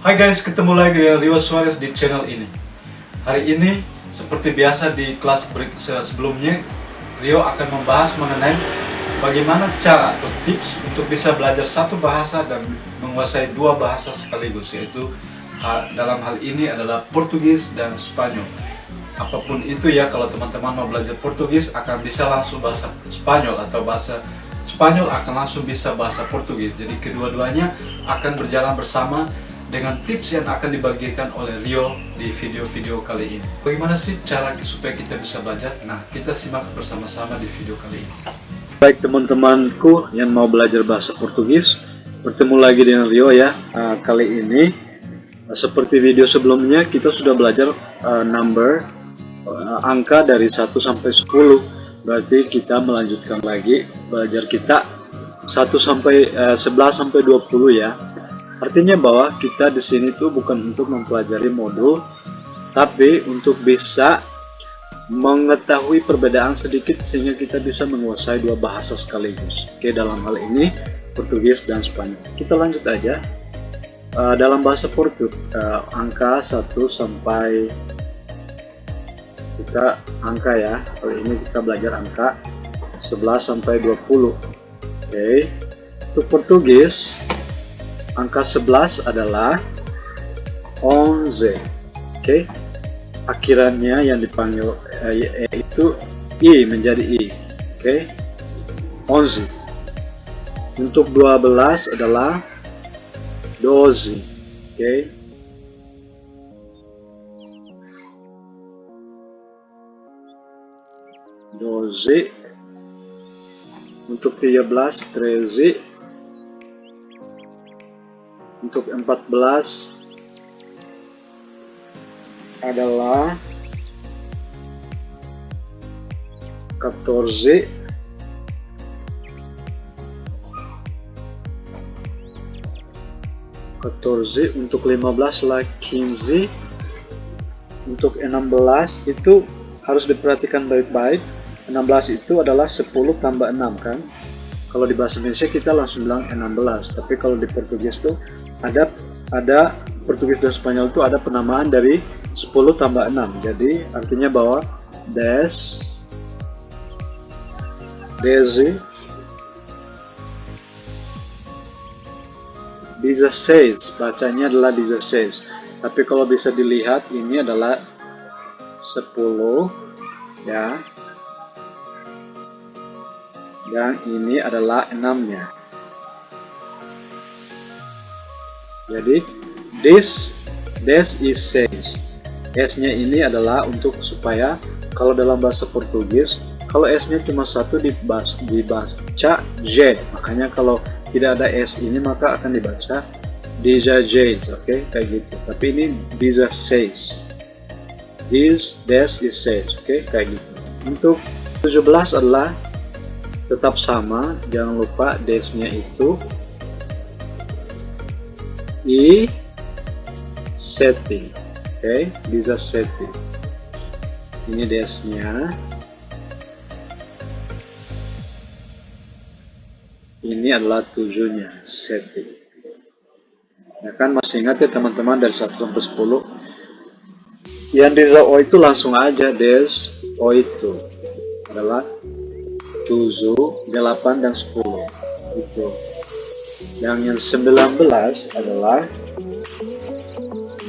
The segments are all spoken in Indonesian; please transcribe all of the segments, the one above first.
Hai guys, ketemu lagi dengan Rio Suarez di channel ini. Hari ini, seperti biasa di kelas sebelumnya, Rio akan membahas mengenai bagaimana cara atau tips untuk bisa belajar satu bahasa dan menguasai dua bahasa sekaligus, yaitu dalam hal ini adalah Portugis dan Spanyol. Apapun itu ya, kalau teman-teman mau belajar Portugis akan bisa langsung bahasa Spanyol, atau bahasa Spanyol akan langsung bisa bahasa Portugis. Jadi kedua-duanya akan berjalan bersama dengan tips yang akan dibagikan oleh Rio di video-video kali ini. Bagaimana sih cara supaya kita bisa belajar? Nah, kita simak bersama-sama di video kali ini. Baik teman-temanku yang mau belajar bahasa Portugis, bertemu lagi dengan Rio ya. Kali ini, seperti video sebelumnya, kita sudah belajar angka dari 1 sampai 10. Berarti kita melanjutkan lagi belajar kita 11 sampai 20 ya. Artinya bahwa kita di sini tuh bukan untuk mempelajari modul, tapi untuk bisa mengetahui perbedaan sedikit sehingga kita bisa menguasai dua bahasa sekaligus. Oke, dalam hal ini Portugis dan Spanyol. Kita lanjut aja. Dalam bahasa Portugis, angka 1 sampai kita angka ya. Kali ini kita belajar angka 11 sampai 20. Oke. Untuk Portugis, angka 11 adalah 11. Oke. Akhirannya yang dipanggil itu I menjadi I. Oke. 11. Untuk 12 adalah 12. Oke. Untuk 13, 13. Untuk 14 adalah 14. Untuk 15 adalah 15. Untuk 16 itu harus diperhatikan baik-baik. 16 itu adalah 10 tambah 6 kan. Kalau di bahasa Indonesia kita langsung bilang 16, tapi kalau di Portugis tuh ada Portugis dan Spanyol itu ada penamaan dari 10 tambah 6. Jadi artinya bahwa 10, 16, 16, bacanya adalah 16. Tapi kalau bisa dilihat ini adalah 10 ya. Dan ini adalah 6-nya. Jadi this is 6. S-nya ini adalah untuk supaya kalau dalam bahasa Portugis, kalau S-nya cuma satu dibaca J. Makanya kalau tidak ada S ini maka akan dibaca Dija J. Oke, kayak gitu. Tapi ini bisa 6. This is 6. Oke, kayak gitu. Untuk 17 adalah tetap sama, jangan lupa des-nya itu I setting. Oke, bisa setting. Ini des-nya. Ini adalah 7-nya, setting. Ya kan, masih ingat ya teman-teman dari 1 sampai 10. Yang di O itu langsung aja des O itu adalah 7, 8, dan 10 itu. Yang 19 adalah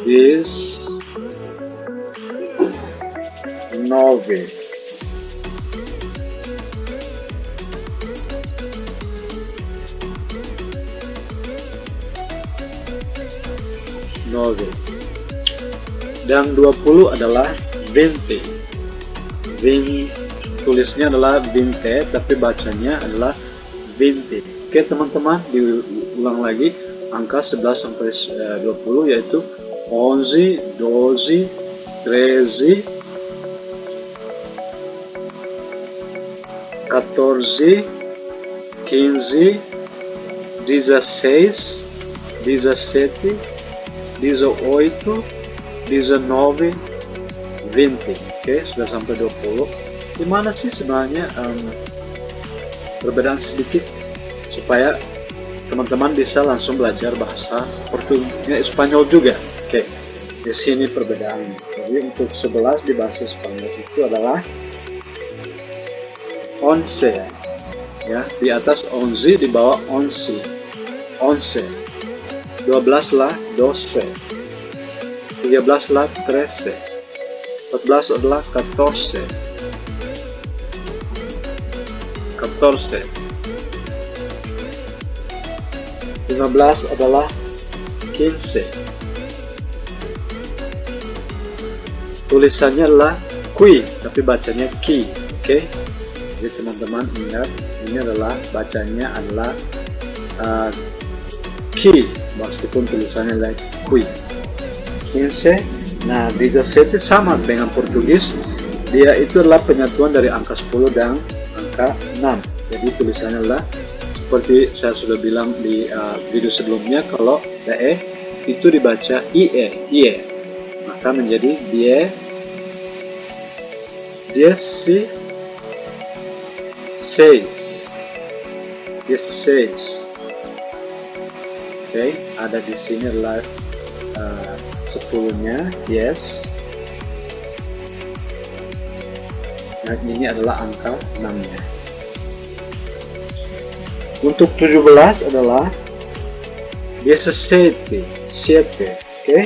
this 9. Dan 20 adalah 20. Tulisnya adalah 20, tapi bacanya adalah 20. Oke teman-teman, diulang lagi angka 11 sampai 20 yaitu 11, 12, 13, 14, 15, 16, 17, 18, 19, 20. Oke, sudah sampai 20. Dimana sih sebenarnya perbedaan sedikit supaya teman-teman bisa langsung belajar bahasa Portugis, Spanyol juga. Oke, di sini perbedaannya. Jadi untuk 11 di bahasa Spanyol itu adalah 11, ya, di atas 11, di bawah 11. 12 lah 12, 13 lah 13, 14 adalah 14, 14, 15 adalah 15. Tulisannya adalah qui, tapi bacanya ki. Oke, jadi teman-teman ingat, ini adalah bacanya adalah ki, meskipun tulisannya adalah qui. 15. Nah, 17 sama dengan Portugis, dia itu adalah penyatuan dari angka 10 dan angka 6. Jadi tulisannya adalah seperti saya sudah bilang di video sebelumnya, kalau DE itu dibaca IE, maka menjadi die, 16, 16. Oke, ada di sini adalah 10-nya, yes. Nah, ini adalah angka 6-nya. Untuk 17 adalah 17, 7, oke.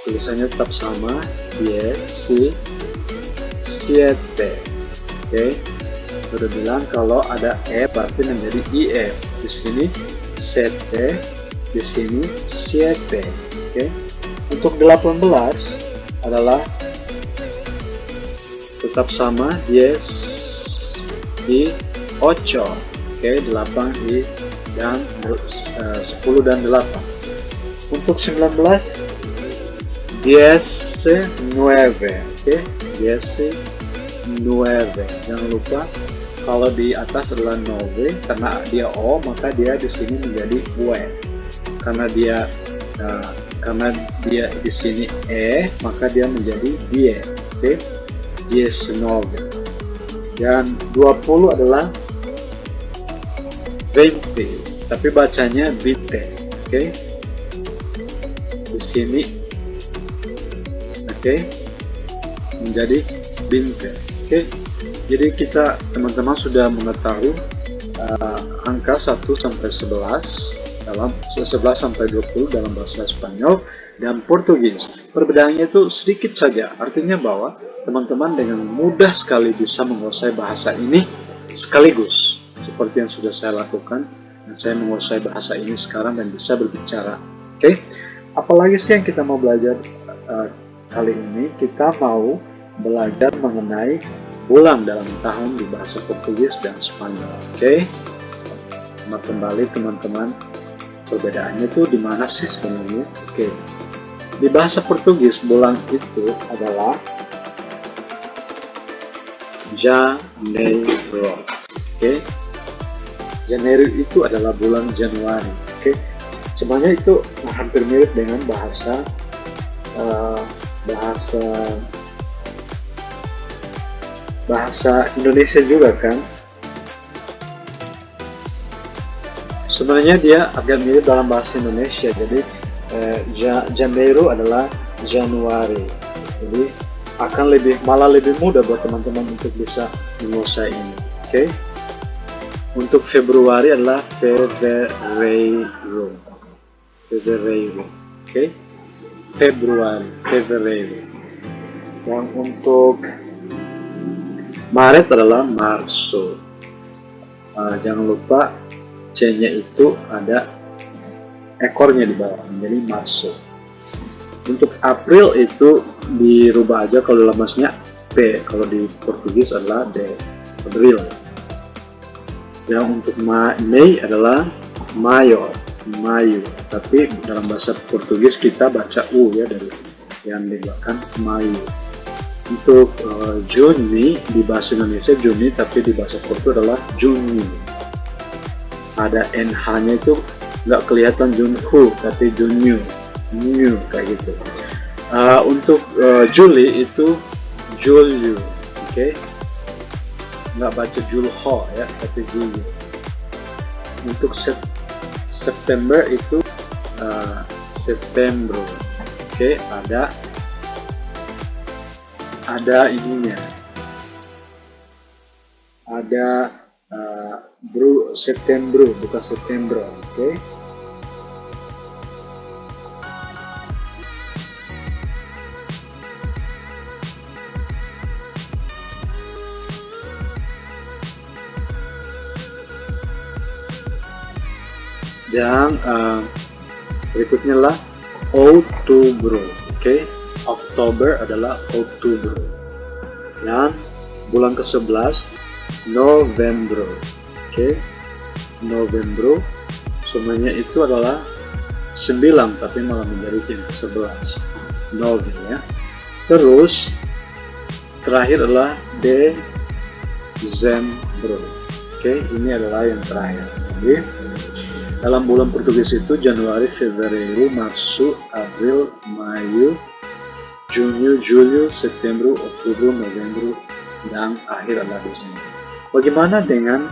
Tulisannya tetap sama, 17, oke. Sudah bilang kalau ada E berarti menjadi IE. Di sini 7, di sini 7, oke. Untuk 18 adalah tetap sama, 10 di 8, oke, 8 di dan 10 dan 8. Untuk 19 19, oke, 19. Jangan lupa kalau di atas adalah 9, karena dia O maka dia di sini menjadi W. Karena dia di sini E maka dia menjadi die, oke, 19. Dan 20 adalah 20, tapi bacanya 20, oke. Di sini, oke, menjadi 20, oke. Jadi kita teman-teman sudah mengetahui angka 1 sampai 11 dalam 11 sampai 20 dalam bahasa Spanyol dan Portugis. Perbedaannya itu sedikit saja, artinya bahwa teman-teman dengan mudah sekali bisa menguasai bahasa ini sekaligus, seperti yang sudah saya lakukan, dan saya menguasai bahasa ini sekarang dan bisa berbicara. Oke, apalagi sih yang kita mau belajar kali ini? Kita mau belajar mengenai bulan dalam tahun di bahasa Portugis dan Spanyol. Oke, kembali teman-teman, perbedaannya itu di mana sih sebenarnya? Oke, di bahasa Portugis bulan itu adalah Janeiro. Oke, Janeiro itu adalah bulan Januari. Oke, sebenarnya itu hampir mirip dengan bahasa Indonesia juga kan. Sebenarnya dia agak mirip dalam bahasa Indonesia. Jadi Janeiro adalah Januari. Jadi akan malah lebih mudah buat teman-teman untuk bisa menguasai ini. Oke. Untuk Februari adalah Fevereiro. Oke. Februari. Yang untuk Maret adalah Marso. Jangan lupa C-nya itu ada ekornya di bawah, menjadi Marso. Untuk April itu dirubah aja, kalau lemasnya P, kalau di Portugis adalah D, April. Yang untuk Mei adalah Mayo, tapi dalam bahasa Portugis kita baca U ya, dari yang di belakang Mayo. Untuk Juni di bahasa Indonesia Juni, tapi di bahasa Portugis adalah Juni. Ada NH-nya itu nggak kelihatan Junhu, tapi Junyu, kayak gitu. Untuk Juli itu Julio, oke? Nggak baca Julho ya, tapi Julio. untuk September itu Setembro. Oke, ada ininya, ada Setembro bukan Setembro. Oke. Dan berikutnya lah Outubro. Oke, Oktober adalah Outubro. Dan bulan ke-11 Novembro. Oke, Novembro semuanya itu adalah 9 tapi malah menjadi yang ke-11 Nove ya. Terus terakhir adalah Dezembro. Oke, ini adalah yang terakhir. Jadi dalam bulan Portugis itu Januari, Fevereiro, Março, Abril, Mayu, Junio, Julio, Setembro, Oktober, Novembro, dan akhir adalah Desember. Bagaimana dengan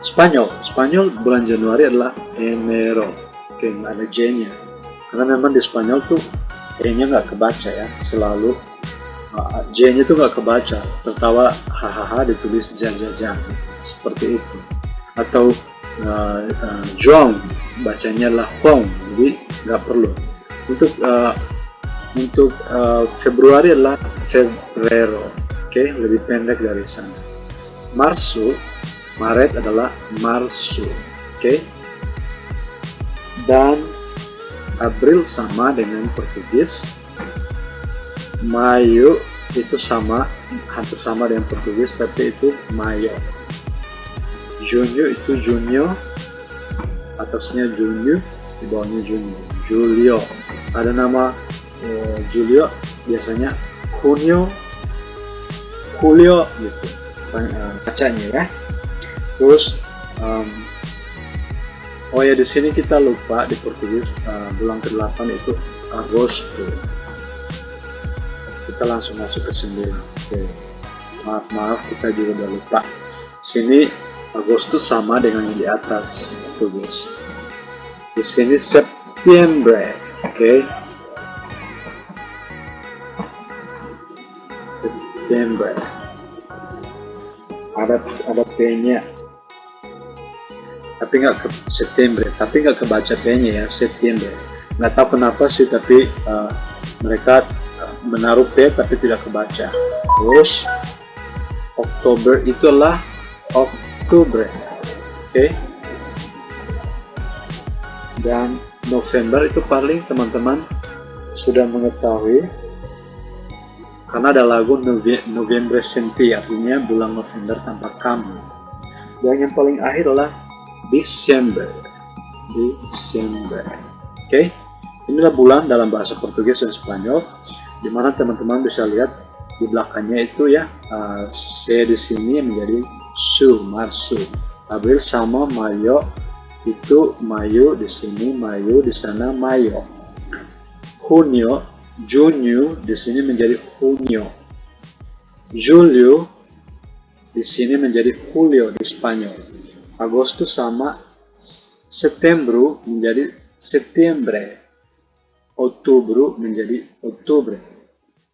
Spanyol? Spanyol bulan Januari adalah Enero. Oke, nggak ada J-nya. Karena memang di Spanyol tuh E-nya nggak kebaca ya, selalu J-nya tuh nggak kebaca. Tertawa hahaha ditulis jajajan seperti itu. Atau João bacanya lah Hong, jadi nggak perlu. Untuk Februari adalah Febrero. Oke, lebih pendek dari sana. Maret adalah Março. Oke. Dan April sama dengan Portugis. Mayu itu hampir sama dengan Portugis, tapi itu Mayo. Junio itu Junio, atasnya Junio, di bawahnya Junio. Julio, ada nama Julio, biasanya Junio, Julio gitu bacanya ya. Terus oh ya, di sini kita lupa di Portugis bulan ke-8 itu Agosto. Kita langsung masuk ke 9. Oke. Maaf kita juga udah lupa. Sini Agustus sama dengan yang di atas Portugis. Di sini September. Oke. September. Ada P-nya. Tapi nggak ke September, tapi nggak kebaca P-nya ya, September. Nggak tahu kenapa sih, tapi mereka menaruh P tapi tidak kebaca. Terus Oktober itulah Oktober. Oke. Dan November itu paling teman-teman sudah mengetahui, karena ada lagu November Senti, artinya bulan November tanpa kamu. Dan yang paling akhir adalah Desember. Oke. Inilah bulan dalam bahasa Portugis dan Spanyol, di mana teman-teman bisa lihat di belakangnya itu ya, C di sini menjadi Su, Março. Abril sama Mayo, itu Mayo di sini, Mayo di sana, Mayo. Junio di sini menjadi Junio. Julio di sini menjadi Julio di Spanyol. Agustus sama Setembro menjadi Settembre. Oktober menjadi Oktober.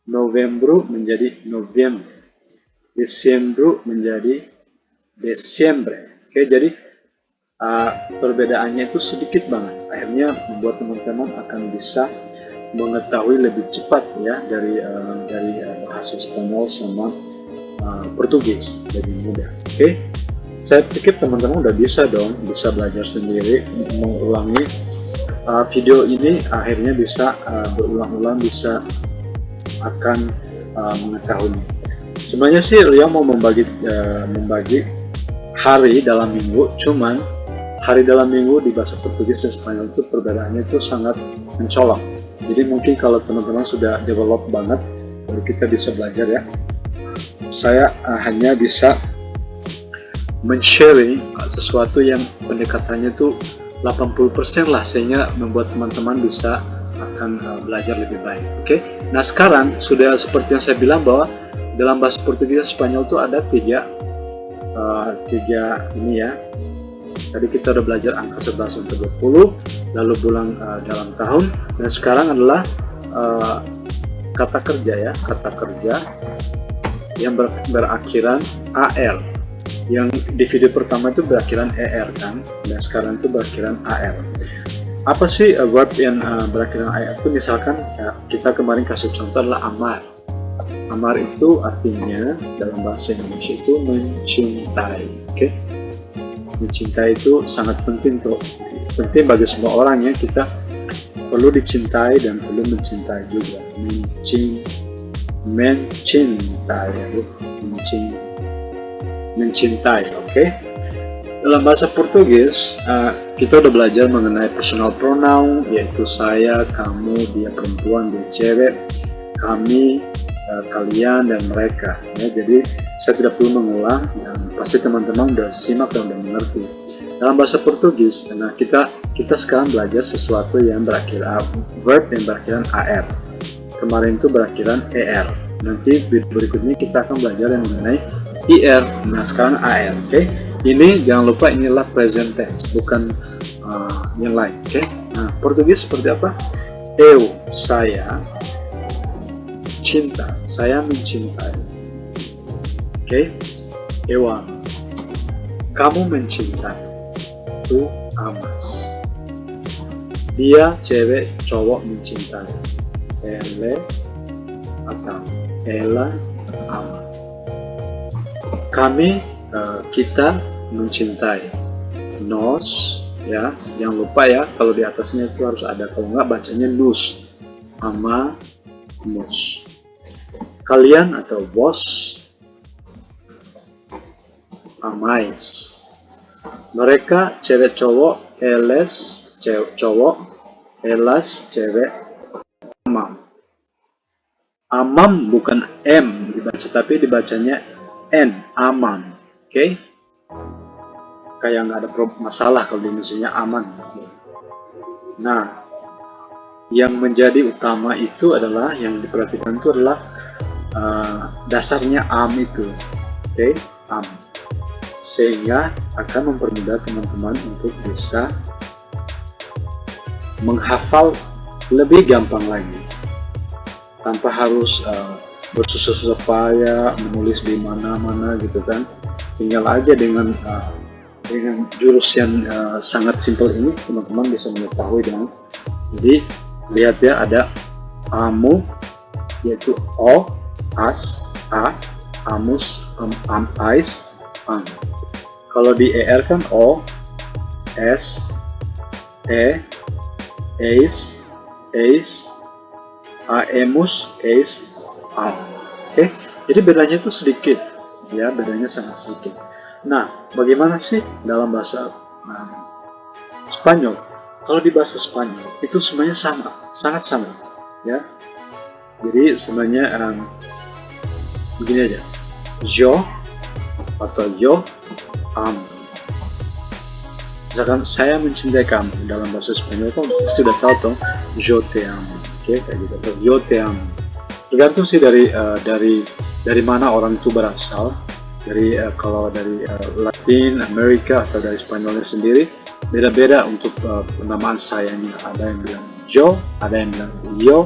Novembro menjadi November. Desember menjadi Desember. Oke, jadi perbedaannya itu sedikit banget. Akhirnya membuat teman-teman akan bisa mengetahui lebih cepat ya dari bahasa Spanyol sama Portugis, lebih mudah. Oke, saya pikir teman-teman udah bisa belajar sendiri mengulangi video ini. Akhirnya bisa berulang-ulang, bisa akan mengetahui. Sebenarnya sih Lia mau membagi hari dalam minggu, cuman hari dalam minggu di bahasa Portugis dan Spanyol itu perbedaannya itu sangat mencolok. Jadi mungkin kalau teman-teman sudah develop banget, baru kita bisa belajar ya. Saya hanya bisa men-sharing sesuatu yang pendekatannya itu 80% lah, sehingga membuat teman-teman bisa akan belajar lebih baik. Oke. Nah sekarang sudah seperti yang saya bilang bahwa dalam bahasa Portugis dan Spanyol itu ada 3 tiga ini ya. Tadi kita udah belajar angka 11 sampai 20, lalu bulan dalam tahun, dan sekarang adalah kata kerja ya, kata kerja yang berakhiran AR. Yang di video pertama itu berakhiran ER kan, dan sekarang itu berakhiran AR. Apa sih verb yang berakhiran AR itu? Misalkan ya, kita kemarin kasih contoh adalah amar. Amar itu artinya dalam bahasa Indonesia itu mencintai, oke? Mencintai itu sangat penting bagi semua orang ya. Kita perlu dicintai dan perlu mencintai juga. Mencintai, oke? Dalam bahasa Portugis kita udah belajar mengenai personal pronoun, yaitu saya, kamu, dia perempuan, dia cewek, kami, kalian, dan mereka ya. Jadi saya tidak perlu mengulang, dan pasti teman-teman udah simak dan udah mengerti. Dalam bahasa Portugis, nah kita sekarang belajar sesuatu yang verb yang berakhiran AR. Kemarin itu berakhiran ER. Nanti berikutnya kita akan belajar yang mengenai IR. Nah sekarang AR, oke? Ini jangan lupa inilah present tense, bukan yang lain, oke? Nah Portugis seperti apa? Eu, saya, cinta, saya mencintai, oke? Eu amo, kamu mencintai, tu amas, dia cewek cowok mencintai, ele atau ela ama, kami kita mencintai, nos ya, jangan lupa ya, kalau di atasnya itu harus ada, kalau nggak bacanya nus, ama, mus. Kalian atau vos amais, mereka cewek cowok, eles cowok, elas cewek, amam. Amam bukan M dibaca, tapi dibacanya N, aman, oke? Kayak nggak ada masalah kalau di Indonesia aman. Nah, yang menjadi utama itu adalah, yang diperhatikan itu adalah dasarnya am itu, oke? Am, sehingga akan mempermudah teman-teman untuk bisa menghafal lebih gampang lagi, tanpa harus bersusah-susah payah menulis di mana-mana gitu kan. Tinggal aja dengan jurus yang sangat simpel ini teman-teman bisa mengetahui dengan. Jadi lihat ya, ada amu yaitu o, as, a, amus, ais, am. Kalau di er kan o, s, e, eis, aemus, eis, am. Oke, jadi bedanya itu sedikit ya, bedanya sangat sedikit. Nah, bagaimana sih dalam bahasa Spanyol? Kalau di bahasa Spanyol itu sebenarnya sama, sangat sama ya. Jadi sebenarnya begini aja, yo atau yo amo. Misalkan saya mencintai kamu, dalam bahasa Spanyol kan pasti udah tahu toh, yo te amo, oke, kayak gitu, atau yo te amo. Tergantung sih dari mana orang itu berasal. Dari kalau dari Latin Amerika atau dari Spanyolnya sendiri beda-beda untuk penamaan sayangnya. Ada yang bilang yo, ada yang bilang yo,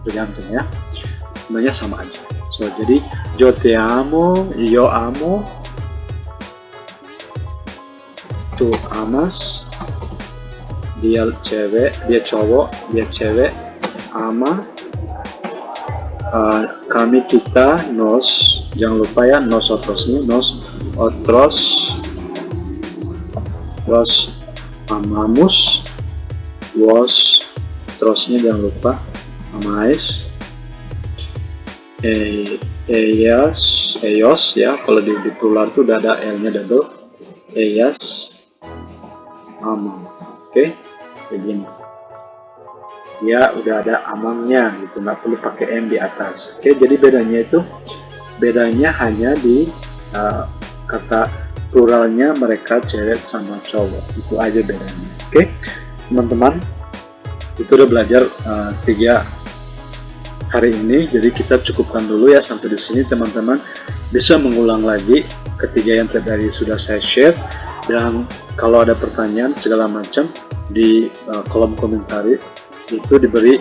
tergantung ya. Sebenarnya sama aja. So jadi yo te amo, yo amo, tu amas, dia cewek, dia cowok, dia cewek, ama, kami kita, nos, jangan lupa ya, nosotros nih, nosotros, los amamos, vos, trosnya jangan lupa, amais, ellos ya, kalau di plural tuh udah ada L-nya double, ellas, amam, oke, begini. Ya udah ada amamnya gitu, nggak perlu pakai M di atas. Oke, jadi bedanya hanya di kata pluralnya, mereka cewek sama cowok, itu aja bedanya. Oke teman-teman, itu udah belajar 3 hari ini, jadi kita cukupkan dulu ya sampai di sini. Teman-teman bisa mengulang lagi ketiga yang tadi sudah saya share. Dan kalau ada pertanyaan segala macam di kolom komentar itu diberi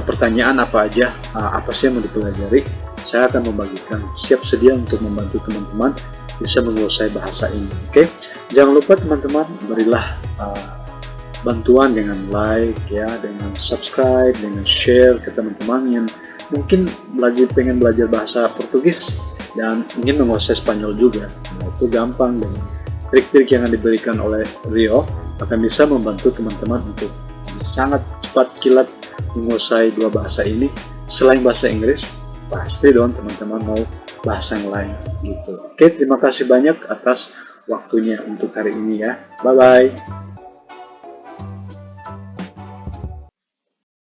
pertanyaan apa aja, apa sih yang mau dipelajari, saya akan membagikan. Siap sedia untuk membantu teman-teman bisa menguasai bahasa ini. Oke, jangan lupa teman-teman berilah bantuan dengan like ya, dengan subscribe, dengan share ke teman-teman yang mungkin lagi pengen belajar bahasa Portugis dan ingin menguasai Spanyol juga. Nah, itu gampang, dan trik-trik yang diberikan oleh Rio akan bisa membantu teman-teman untuk sangat cepat kilat menguasai dua bahasa ini. Selain bahasa Inggris, pasti dong teman-teman mau bahasa yang lain gitu. Oke, terima kasih banyak atas waktunya untuk hari ini ya. Bye bye.